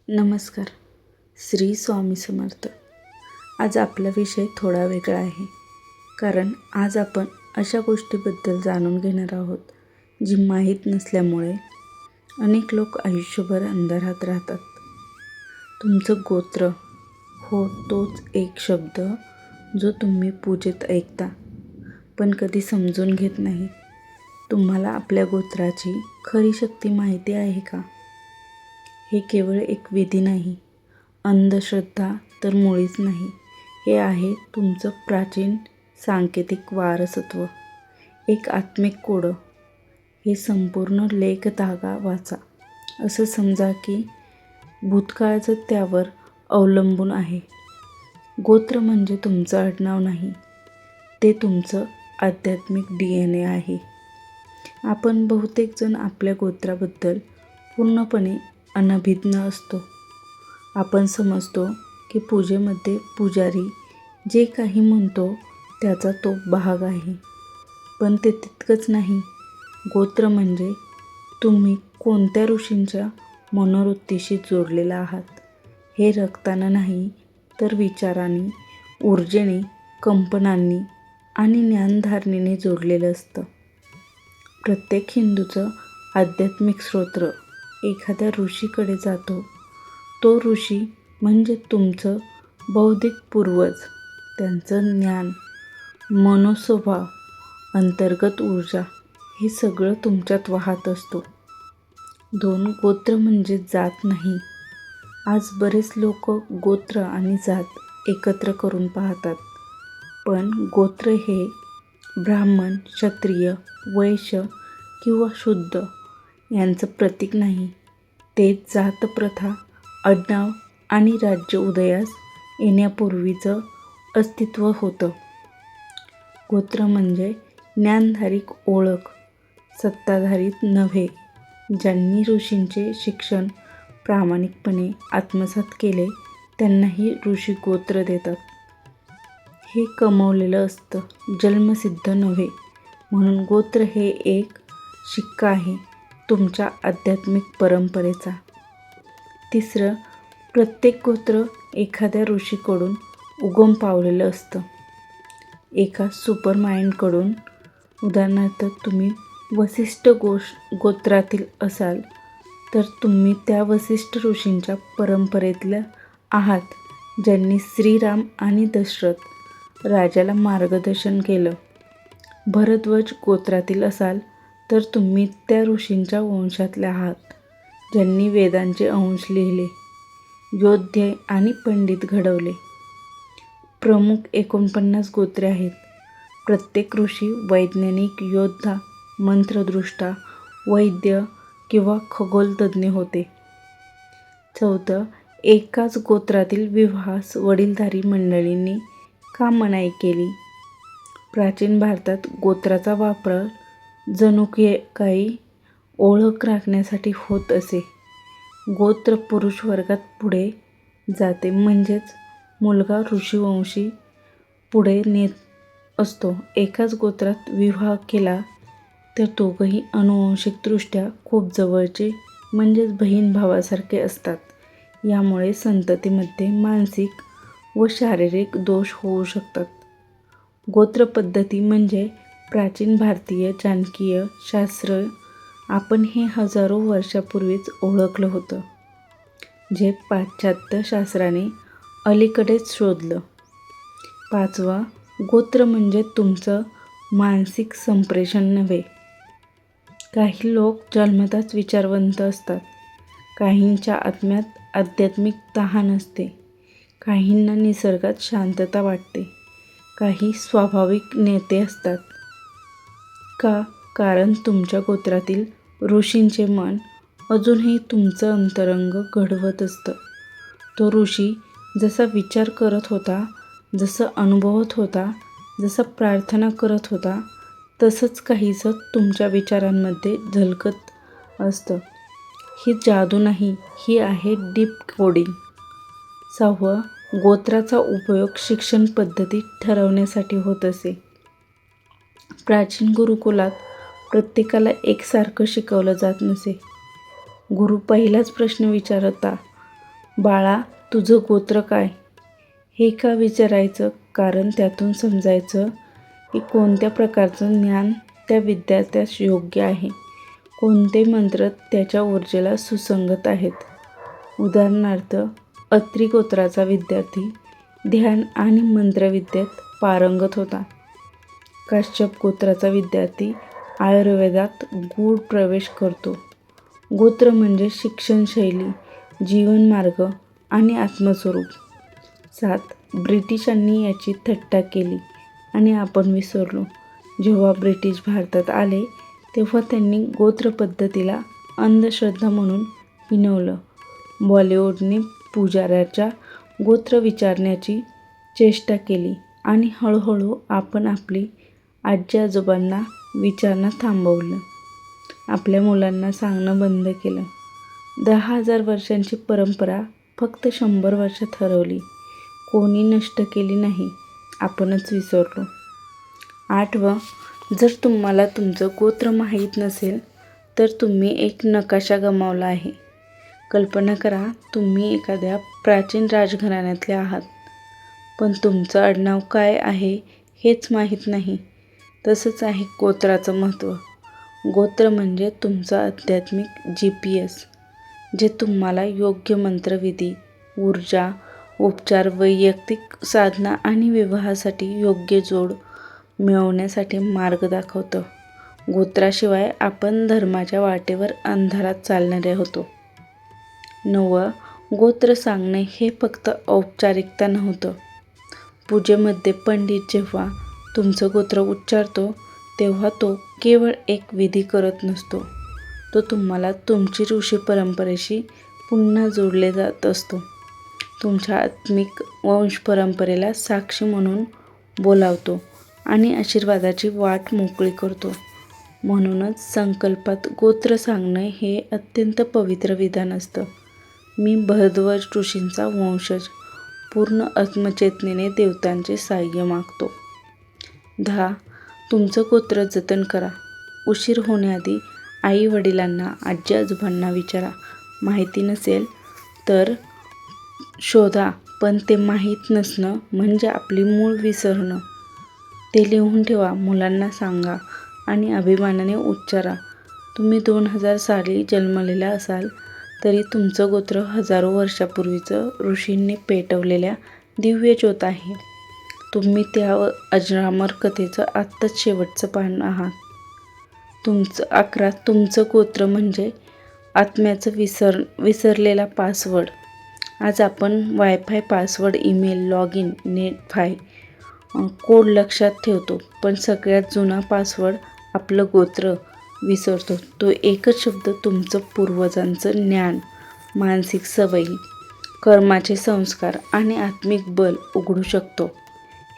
नमस्कार. श्री स्वामी समर्थ. आज आपला विषय थोडा वेगळा आहे, कारण आज आपण अशा गोष्टीबद्दल जाणून घेणार आहोत जी माहीत नसल्यामुळे अनेक लोक आयुष्यभर अंधारात राहतात. तुमचं गोत्र हो, तोच एक शब्द जो तुम्ही पूजेत ऐकता पण कधी समजून घेत नाही. तुम्हाला आपल्या गोत्राची खरी शक्ती माहिती आहे का? हे केवळ एक विधी नाही, अंधश्रद्धा तर मुळीच नाही. हे आहे तुमचं प्राचीन सांकेतिक वारसत्व, एक आत्मिक कोडं. हे संपूर्ण लेख धागा वाचा. असं समजा की भूतकाळचं त्यावर अवलंबून आहे. गोत्र म्हणजे तुमचं आडनाव नाही, ते तुमचं आध्यात्मिक DNA आहे. आपण बहुतेक जण आपल्या गोत्राबद्दल पूर्णपणे अनभिज्ञ असतो. आपण समजतो की पूजेमध्ये पुजारी जे काही म्हणतो त्याचा तो भाग आहे, पण ते तितकंच नाही. गोत्र म्हणजे तुम्ही कोणत्या ऋषींच्या मनोवृत्तीशी जोडलेला आहात हे रक्तानं नाही तर विचारांनी, ऊर्जेने, कंपनांनी आणि ज्ञानधारणेने जोडलेलं असतं. प्रत्येक हिंदूचं आध्यात्मिक स्तोत्र एखाद्या ऋषीकडे जातो. तो ऋषी म्हणजे तुमचं बौद्धिक पूर्वज. त्यांचं ज्ञान, मनोस्वभाव, अंतर्गत ऊर्जा हे सगळं तुमच्यात वाहत असतो. गोत्र म्हणजे जात नाही. आज बरेच लोक गोत्र आणि जात एकत्र करून पाहतात, पण गोत्र हे ब्राह्मण, क्षत्रिय, वैश्य किंवा शूद्र यांचं प्रतीक नाही. ते जातप्रथा, आडनाव आणि राज्य उदयास येण्यापूर्वीचं अस्तित्व होतं. गोत्र म्हणजे ज्ञानधारिक ओळख, सत्ताधारित नव्हे. ज्यांनी ऋषींचे शिक्षण प्रामाणिकपणे आत्मसात केले त्यांनाही ऋषी गोत्र देतात. हे कमवलेलं असतं, जन्मसिद्ध नव्हे. म्हणून गोत्र हे एक शिक्का आहे तुमच्या आध्यात्मिक परंपरेचा. प्रत्येक गोत्र एखाद्या ऋषीकडून उगम पावलेलं असतं, एका सुपर माइंडकडून. उदाहरणार्थ, तुम्ही वसिष्ठ गोत्रातील असाल तर तुम्ही त्या वसिष्ठ ऋषींच्या परंपरेतल्या आहात, ज्यांनी श्रीराम आणि दशरथ राजाला मार्गदर्शन केलं. भरद्वाज गोत्रातील असाल तर तुम्ही त्या ऋषींच्या वंशातले आहात, ज्यांनी वेदांचे अंश लिहिले, योद्धे आणि पंडित घडवले. प्रमुख 49 गोत्रे आहेत. प्रत्येक ऋषी वैज्ञानिक, योद्धा, मंत्रदृष्टा, वैद्य किंवा खगोलतज्ज्ञ होते. एकाच गोत्रातील विवाहास वडीलधारी मंडळींनी का मनाई केली? प्राचीन भारतात गोत्राचा वापर जणू काही ओळख राखण्यासाठी होत असे. गोत्र पुरुष वर्गात पुढे जाते, म्हणजेच मुलगा ऋषीवंशी पुढे नेत असतो. एकाच गोत्रात विवाह केला तर दोघंही आनुवंशिकदृष्ट्या खूप जवळचे, म्हणजेच बहीण भावासारखे असतात. यामुळे संततीमध्ये मानसिक व शारीरिक दोष होऊ शकतात. गोत्रपद्धती म्हणजे प्राचीन भारतीय जाणकीय शास्त्र. आपण हे हजारो वर्षापूर्वीच ओळखलं होतं, जे पाश्चात्य शास्त्राने अलीकडेच शोधलं. गोत्र म्हणजे तुमचं मानसिक संप्रेषण नव्हे. काही लोक जन्मतःच विचारवंत असतात, काहींच्या आत्म्यात आध्यात्मिक तहान असते, काहींना निसर्गात शांतता वाटते, काही स्वाभाविक नेते असतात. कारण तुमच्या गोत्रातील ऋषींचे मन अजूनही तुमचं अंतरंग घडवत असतं. तो ऋषी जसा विचार करत होता, जसं अनुभवत होता, जसं प्रार्थना करत होता, तसंच काहीसं तुमच्या विचारांमध्ये झलकत असतं. ही जादू नाही, ही आहे डीप कोडिंग. गोत्राचा उपयोग शिक्षण पद्धती ठरवण्यासाठी होत असे. प्राचीन गुरुकुलात प्रत्येकाला एकसारखं शिकवलं जात नसे. गुरु पहिलाच प्रश्न विचारता, बाळा, तुझं गोत्र काय? हे का विचारायचं? कारण त्यातून समजायचं की कोणत्या प्रकारचं ज्ञान त्या विद्यार्थ्यास योग्य आहे, कोणते मंत्र त्याच्या ऊर्जेला सुसंगत आहेत. उदाहरणार्थ, अत्री गोत्राचा विद्यार्थी ध्यान आणि मंत्रविद्येत पारंगत होता. काश्यप गोत्राचा विद्यार्थी आयुर्वेदात गूढ प्रवेश करतो. गोत्र म्हणजे शिक्षणशैली, जीवनमार्ग आणि आत्मस्वरूप. 7. ब्रिटिशांनी याची थट्टा केली आणि आपण विसरलो. जेव्हा ब्रिटिश भारतात आले तेव्हा त्यांनी गोत्र पद्धतीला अंधश्रद्धा म्हणून हिणवलं. बॉलिवूडने पुजाऱ्याच्या गोत्र विचारण्याची चेष्टा केली आणि हळूहळू आपण आपली आजी आजोबांना विचारणं थांबवलं. आपल्या मुलांना सांगणं बंद केलं. 10,000 वर्षांची परंपरा फक्त 100 वर्षात हरवली. कोणी नष्ट केली नाही, आपणच विसरलो. 8. जर तुम्हाला तुमचं गोत्र माहीत नसेल तर तुम्ही एक नकाशा गमावला आहे. कल्पना करा, तुम्ही एखाद्या प्राचीन राजघराण्यातले आहात, पण तुमचं आडनाव काय आहे हेच माहीत नाही. तसंच आहे गोत्राचं महत्त्व. गोत्र म्हणजे तुमचं आध्यात्मिक GPS, जे तुम्हाला योग्य मंत्रविधी, ऊर्जा, उपचार, वैयक्तिक साधना आणि विवाहासाठी योग्य जोड मिळवण्यासाठी मार्ग दाखवतं. गोत्राशिवाय आपण धर्माच्या वाटेवर अंधारात चालणारे होतो. 9. गोत्र सांगणे हे फक्त औपचारिकता नव्हतं. पूजेमध्ये पंडित जेव्हा तुमचं गोत्र उच्चारतो तेव्हा तो केवळ एक विधी करत नसतो, तो तुम्हाला तुमची ऋषी परंपरेशी पुन्हा जोडले जात असतो. तुमच्या आत्मिक वंश परंपरेला साक्षी म्हणून बोलावतो आणि आशीर्वादाची वाट मोकळी करतो. म्हणूनच संकल्पात गोत्र सांगणं हे अत्यंत पवित्र विधान असतं. मी भरद्वाज ऋषींचा वंशज, पूर्ण आत्मचेतनेने देवतांचे साहाय्य मागतो. 10. तुमचं गोत्र जतन करा. उशीर होण्याआधी आई वडिलांना, आजी आजोबांना विचारा. माहिती नसेल तर शोधा, पण ते माहीत नसणं म्हणजे आपली मूळ विसरणं. ते लिहून ठेवा, मुलांना सांगा आणि अभिमानाने उच्चारा. तुम्ही 2000 साली जन्मलेला असाल तरी तुमचं गोत्र हजारो वर्षापूर्वीचं ऋषींनी पेटवलेल्या दिव्य ज्योत आहे. तुम्ही त्या अजरामर कथेचं आत्ताच शेवटचं पान आहात. 11. तुमचं गोत्र म्हणजे आत्म्याचं विसरलेला पासवर्ड. आज आपण wifi password, email, log in, नेटफाय कोड लक्षात ठेवतो, पण सगळ्यात जुना पासवर्ड आपलं गोत्र विसरतो. तो एकच शब्द तुमचं पूर्वजांचं ज्ञान, मानसिक सवयी, कर्माचे संस्कार आणि आत्मिक बल उघडू शकतो.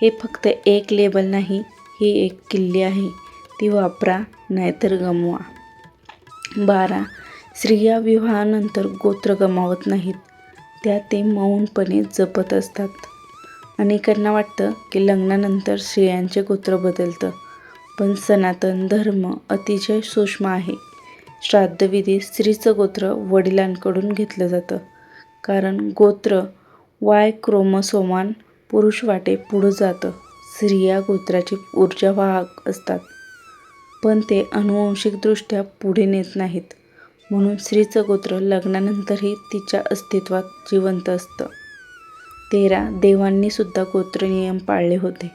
हे फक्त एक लेबल नाही, ही एक किल्ली आहे. ती वापरा, नाहीतर गमवा. 12. स्त्रिया विवाहानंतर गोत्र गमावत नाहीत, त्या ते मौनपणे जपत असतात. अनेकांना वाटतं की लग्नानंतर स्त्रियांचे गोत्र बदलतं, पण सनातन धर्म अतिशय सूक्ष्म आहे. श्राद्धविधीत स्त्रीचं गोत्र वडिलांकडून घेतलं जातं, कारण गोत्र Y क्रोमोसोमान पुरुष वाटे पुढं जातं. स्त्रिया गोत्राची ऊर्जावाहक असतात, पण ते आनुवंशिकदृष्ट्या पुढे नेत नाहीत. म्हणून स्त्रीचं गोत्र लग्नानंतरही तिच्या अस्तित्वात जिवंत असतं. 13. देवांनी सुद्धा गोत्रनियम पाळले होते.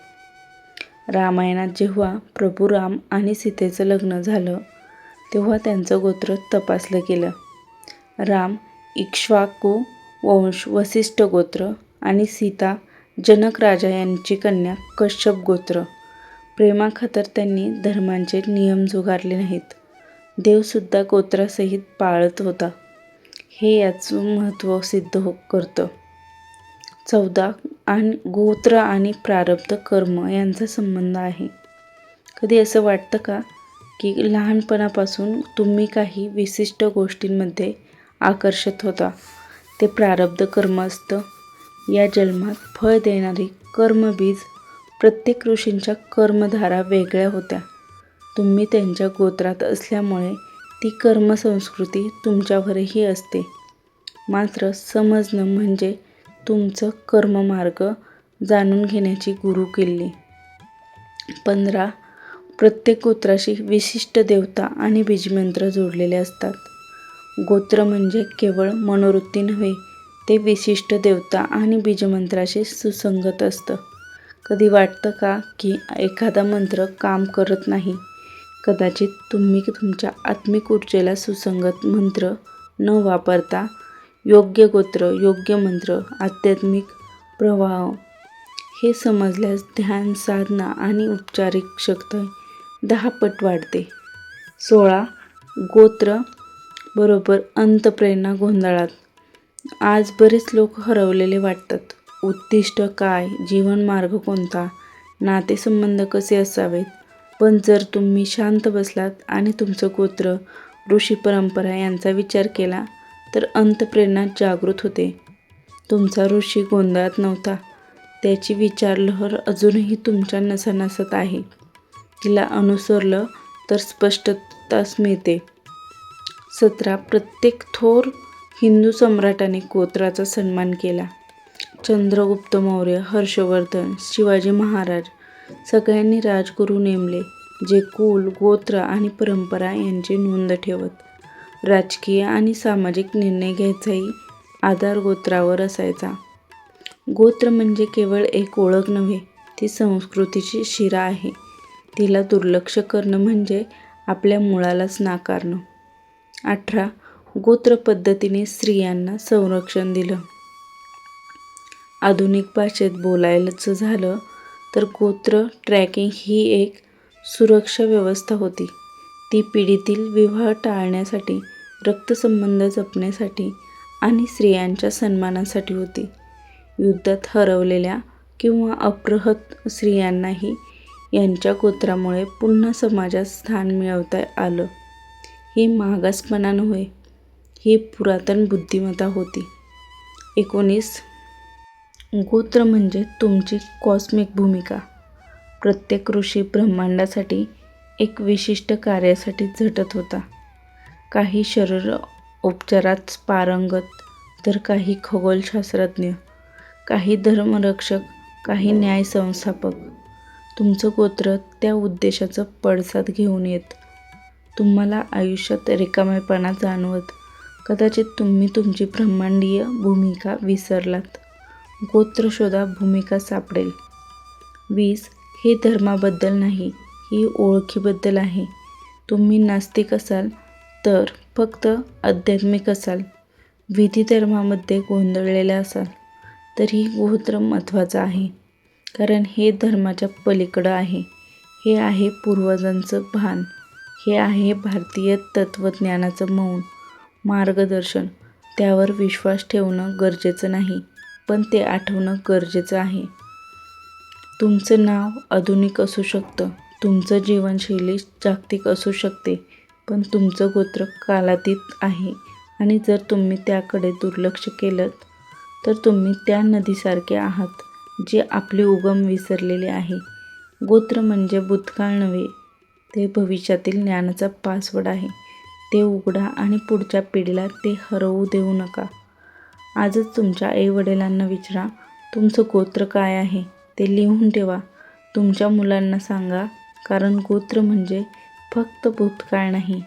रामायणात जेव्हा प्रभू राम आणि सीतेचं लग्न झालं तेव्हा त्यांचं गोत्र तपासलं गेलं. राम इक्ष्वाकू वंश वसिष्ठ गोत्र आणि सीता जनक राजा यांची कन्या कश्यप गोत्र. प्रेमाखातर त्यांनी धर्मांचे नियम झुगारले नाहीत. देवसुद्धा गोत्रासहित पाळत होता. हे याचं महत्त्व सिद्ध करतं. 14. गोत्र आणि प्रारब्ध कर्म यांचा संबंध आहे. कधी असं वाटतं का की लहानपणापासून तुम्ही काही विशिष्ट गोष्टींमध्ये आकर्षित होता? ते प्रारब्ध कर्म असतं. या जन्मात फळ देणारी कर्मबीज. प्रत्येक ऋषींच्या कर्मधारा वेगळ्या होत्या. तुम्ही त्यांच्या गोत्रात असल्यामुळे ती कर्मसंस्कृती तुमच्यावरही असते. मात्र समजणं म्हणजे तुमचं कर्ममार्ग जाणून घेण्याची गुरुकिल्ली. 15. प्रत्येक गोत्राशी विशिष्ट देवता आणि बीजमंत्र जोडलेले असतात. गोत्र म्हणजे केवळ मनोवृत्ती नव्हे, ते विशिष्ट देवता आणि बीजमंत्राशी सुसंगत असतं. कधी वाटतं का की एखादा मंत्र काम करत नाही? कदाचित तुम्ही तुमच्या आत्मिक ऊर्जेला सुसंगत मंत्र न वापरता योग्य गोत्र, योग्य मंत्र, आध्यात्मिक प्रवाह हे समजल्यास ध्यान, साधना आणि उपचारिक शक्ती 10 पट वाढते. 16. गोत्र बरोबर अंतःप्रेरणा गोंधळात. आज बरेच लोक हरवलेले वाटतात. उद्दिष्ट काय? जीवनमार्ग कोणता? नातेसंबंध कसे असावेत? पण जर तुम्ही शांत बसलात आणि तुमचं गोत्र, ऋषी परंपरा यांचा विचार केला तर अंतःप्रेरणा जागृत होते. तुमचा ऋषी गोंधळात नव्हता. त्याची विचारलहर अजूनही तुमच्या नसानसात आहे. तिला अनुसरलं तर स्पष्टता मिळते. 17. प्रत्येक थोर हिंदू सम्राटाने गोत्राचा सन्मान केला. चंद्रगुप्त मौर्य, हर्षवर्धन, शिवाजी महाराज सगळ्यांनी राजगुरू नेमले, जे कुल, गोत्र आणि परंपरा यांची नोंद ठेवत. राजकीय आणि सामाजिक निर्णय घ्यायचाही आधार गोत्रावर असायचा. गोत्र म्हणजे केवळ एक ओळख नव्हे, ती संस्कृतीची शिरा आहे. तिला दुर्लक्ष करणं म्हणजे आपल्या मुळालाच नाकारणं. 18. गोत्र पद्धतीने स्त्रियांना संरक्षण दिलं. आधुनिक भाषेत बोलायचं झालं तर गोत्र ट्रॅकिंग ही एक सुरक्षा व्यवस्था होती. ती पिढीतील विवाह टाळण्यासाठी, रक्तसंबंध जपण्यासाठी आणि स्त्रियांच्या सन्मानासाठी होती. युद्धात हरवलेल्या किंवा अपहृत स्त्रियांनाही यांच्या गोत्रामुळे पुन्हा समाजात स्थान मिळवता आलं. ही मागासपणा नव्हे, ही पुरातन बुद्धिमत्ता होती. 19. गोत्र म्हणजे तुमची कॉस्मिक भूमिका. प्रत्येक ऋषी ब्रह्मांडासाठी एक विशिष्ट कार्यासाठी झटत होता. काही शरीर उपचारात पारंगत, तर काही खगोलशास्त्रज्ञ, काही धर्मरक्षक, काही न्याय संस्थापक. तुमचं गोत्र त्या उद्देशाचा पडसाद घेऊन येत. तुम्हाला आयुष्यात रिकामेपणा जाणवत. कदाचित तुम्ही तुमची ब्रह्मांडीय भूमिका विसरलात. गोत्र शोधा, भूमिका सापडेल. 20. हे धर्माबद्दल नाही, ही ओळखीबद्दल आहे. तुम्ही नास्तिक असाल तर फक्त आध्यात्मिक असाल. विधी धर्मामध्ये गोंधळलेले असाल तरी गोत्र महत्त्वाचं आहे, कारण हे धर्माच्या पलीकडं आहे. हे आहे पूर्वजांचं भान. हे आहे भारतीय तत्त्वज्ञानाचं मौन मार्गदर्शन. त्यावर विश्वास ठेवणं गरजेचं नाही, पण ते आठवणं गरजेचं आहे. तुमचं नाव आधुनिक असू शकतं, तुमचं जीवनशैली जागतिक असू शकते, पण तुमचं गोत्र कालातीत आहे. आणि जर तुम्ही त्याकडे दुर्लक्ष केलं तर तुम्ही त्या नदीसारखे आहात, जी आपले उगम विसरलेले आहे. गोत्र म्हणजे भूतकाळ नव्हे, ते भविष्यातील ज्ञानाचा पासवर्ड आहे. ते उघडा आणि पुढच्या पिढीला ते हरवू देऊ नका. आजच तुमच्या आईवडिलांना विचारा, तुमचं गोत्र काय आहे ते लिहून ठेवा. तुमच्या मुलांना सांगा, कारण गोत्र म्हणजे फक्त भूतकाळ नाही,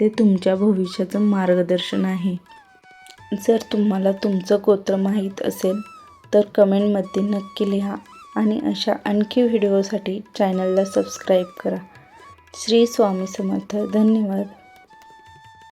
ते तुमच्या भविष्याचं मार्गदर्शन आहे. जर तुम्हाला तुमचं गोत्र माहीत असेल तर कमेंटमध्ये नक्की लिहा आणि अशा आणखी व्हिडिओसाठी चॅनलला सबस्क्राईब करा. श्री स्वामी समर्थ. धन्यवाद.